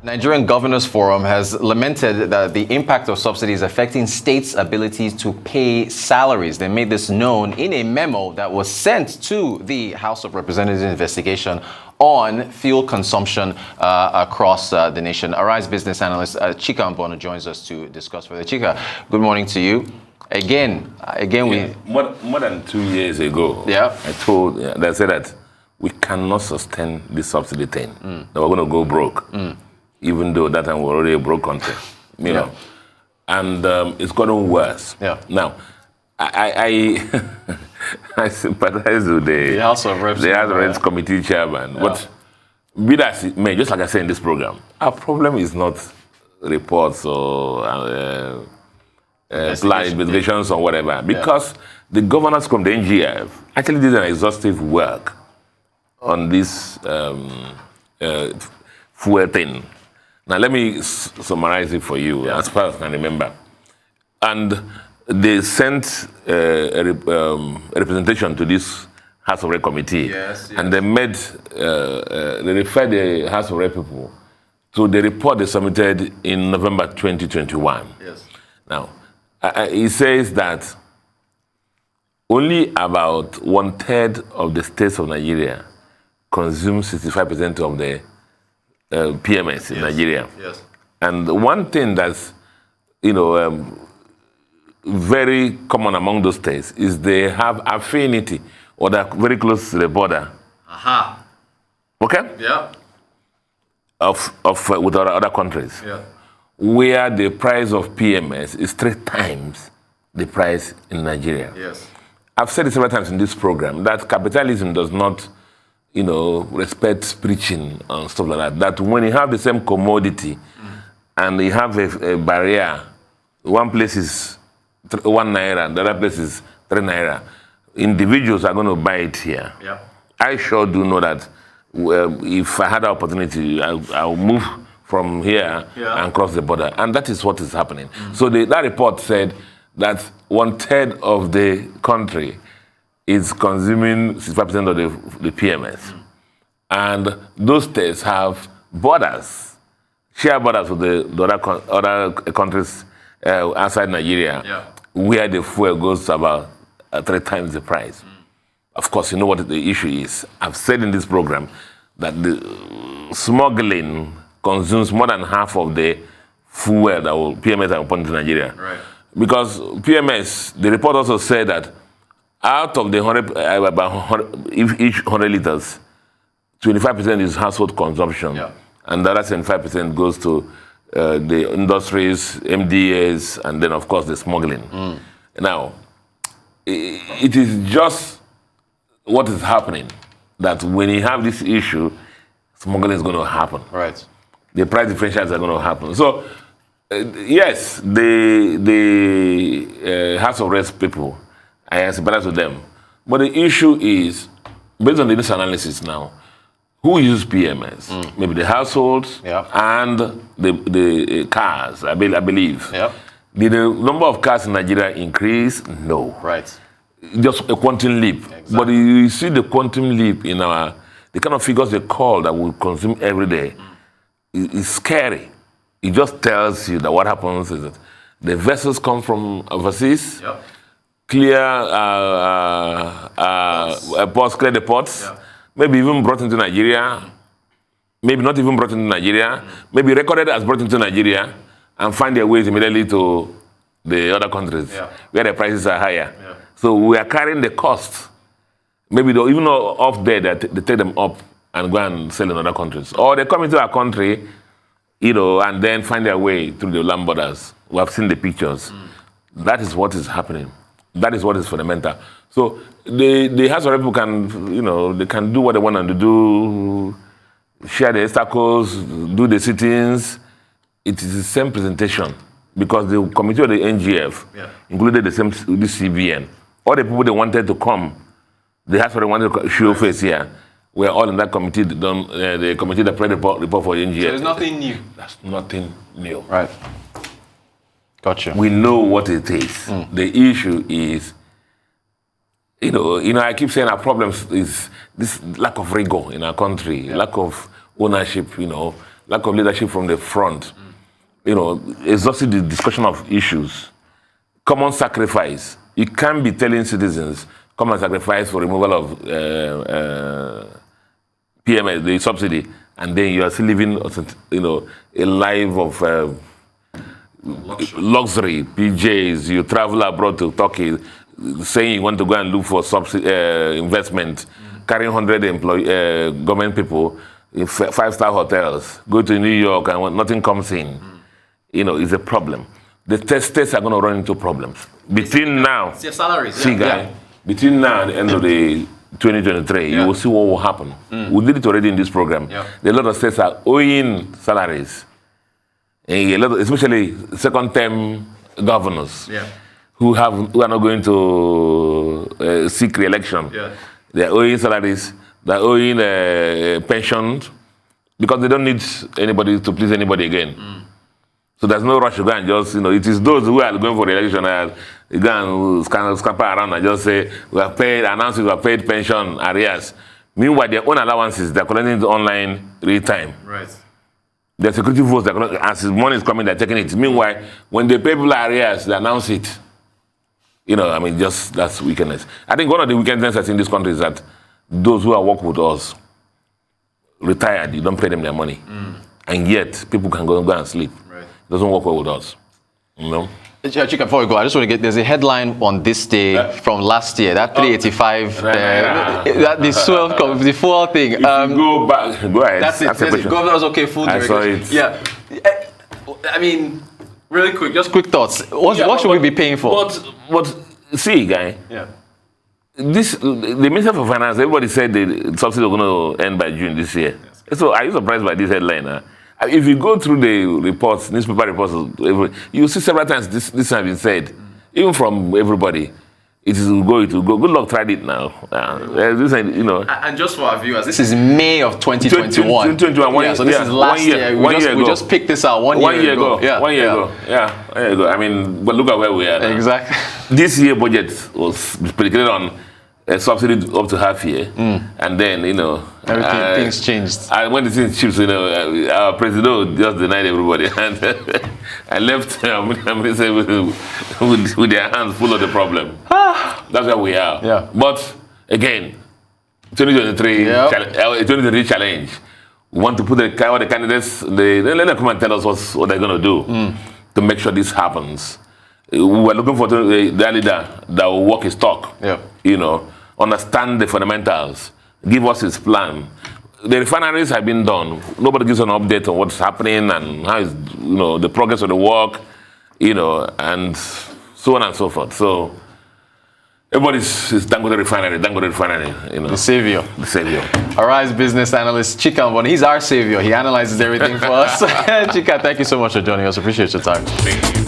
Nigerian Governors Forum has lamented that the impact of subsidies affecting states' abilities to pay salaries. They made this known in a memo that was sent to the House of Representatives investigation on fuel consumption across the nation. Arise business analyst Chika Mbonu joins us to discuss further. Chika, good morning to you. Again, we... More than 2 years ago, they said that we cannot sustain the subsidy thing, that we're going to go broke. Even though that time we're already a broke country, you know. And it's gotten worse. Now, I sympathize with the House of Reps Committee chairman. But be that it may, just like I said in this program, our problem is not reports or investigations or whatever, because the governors from the NGF actually did an exhaustive work on this fuel thing. Now, let me summarize it for you as far as I can remember. And they sent a representation to this House of Rep committee. And they they referred the House of Rep people to the report they submitted in November 2021. Now, it says that only about 1/3 of the states of Nigeria consume 65% of the PMS in Nigeria. And one thing that's, very common among those states is they have affinity, or they're very close to the border. Okay? With other countries. Where the price of PMS is 3 times the price in Nigeria. I've said it several times in this program that capitalism does not respect preaching and stuff like that. That when you have the same commodity and you have a barrier, one place is 1 naira, the other place is 3 naira, individuals are going to buy it here. I sure do know that if I had the opportunity, I'll move from here and cross the border. And that is what is happening. So that report said that 1/3 of the country is consuming 65% of the PMS. And those states have borders, share borders with the other countries outside Nigeria, where the fuel goes about 3 times the price. Of course, you know what the issue is. I've said in this program that the smuggling consumes more than half of the fuel that PMS are put into Nigeria. Because PMS, the report also said that out of the each 100 liters, 25% is household consumption, and the other 75% goes to the industries, MDAs, and then, of course, the smuggling. Now, it is just what is happening that when you have this issue, smuggling is going to happen. The price differentials are going to happen. So, yes, the House of Reps people, I sympathize with them. But the issue is, based on this analysis now, who uses PMS? Maybe the households and the cars, I believe. Did the number of cars in Nigeria increase? No. Just a quantum leap. But you see the quantum leap in the kind of figures they call that we consume every day. It's scary. It just tells you that what happens is that the vessels come from overseas, clear ports, clear the ports, maybe even brought into Nigeria, maybe not even brought into Nigeria, maybe recorded as brought into Nigeria, and find their ways immediately to the other countries where the prices are higher. So we are carrying the cost. Maybe they'll even off there that they take them up and go and sell in other countries. Or they come into our country, and then find their way through the land borders. We have seen the pictures. That is what is happening. That is what is fundamental. So the House of Reps people can, they can do what they want to do, share the obstacles, do the sit-ins. It is the same presentation because the committee of the NGF included the same CBN. All the people they wanted to come, the House of Reps wanted to show face here. We're all in that committee, the committee that prepared the report for the NGF. So there's nothing new. That's nothing new. Gotcha. We know what it is. The issue is, I keep saying our problems is this lack of rigor in our country, lack of ownership, lack of leadership from the front, exhausted the discussion of issues. Common sacrifice. You can't be telling citizens, come and sacrifice for removal of PMS, the subsidy, and then you are still living, a life of luxury, PJs. You travel abroad to Turkey, saying you want to go and look for investment, carrying 100 government people in 5-star hotels, go to New York, and nothing comes in. It's a problem. The states are going to run into problems. Between now, it's your salaries. Between now and the end of the 2023, you will see what will happen. We did it already in this program. A lot of states are owing salaries. Especially second-term governors who are not going to seek re-election. They're owing salaries, they're owing pensions, because they don't need anybody to please anybody again. So there's no rush to go and just, it is those who are going for re-election that go and scamper around and just say, announce we have paid pension arrears. Meanwhile, their own allowances, they're collecting it online real time. Right. The security votes, as money is coming, they're taking it. Meanwhile, when they pay people arrears, they announce it. That's wickedness. I think one of the wickedness that's in this country is that those who are working with us, retired, you don't pay them their money. And yet, people can go and sleep. Right. It doesn't work well with us. Chika, before we go, I just want to get, there's a headline on this day from last year, that 385, that the fuel thing. If you go back, go ahead. That's it. Governor's okay, food. I saw it. Yeah. I mean, really quick, just quick thoughts. What should we be paying for? But see, guy. Yeah. The Minister for Finance, everybody said the subsidy was going to end by June this year. Yes. So are you surprised by this headline? If you go through the reports, newspaper reports, you see several times this has been said, even from everybody. It will go. Good luck, tried it now. And just for our viewers, this is May of 2021. 2021. So this is last year. We just picked this out one year ago. Yeah. 1 year ago. Yeah. 1 year ago. I mean, but look at where we are now. Exactly. This year budget was predicated on a subsidy up to half year, and then things changed. And when the things changed, our president just denied everybody, and I left with their hands full of the problem. That's where we are. Yeah. But again, 2023 challenge. We want to put all the candidates. Let them come and tell us what they're going to do to make sure this happens. We're looking for the leader that will walk his talk. Yeah. Understand the fundamentals, give us his plan. The refineries have been done. Nobody gives an update on what's happening and how is the progress of the work, and so on and so forth. So everybody's Dangote refinery. The savior. The savior. Arise business analyst Chika Mbonu. He's our savior. He analyzes everything for us. Chika, thank you so much for joining us. Appreciate your time. Thank you.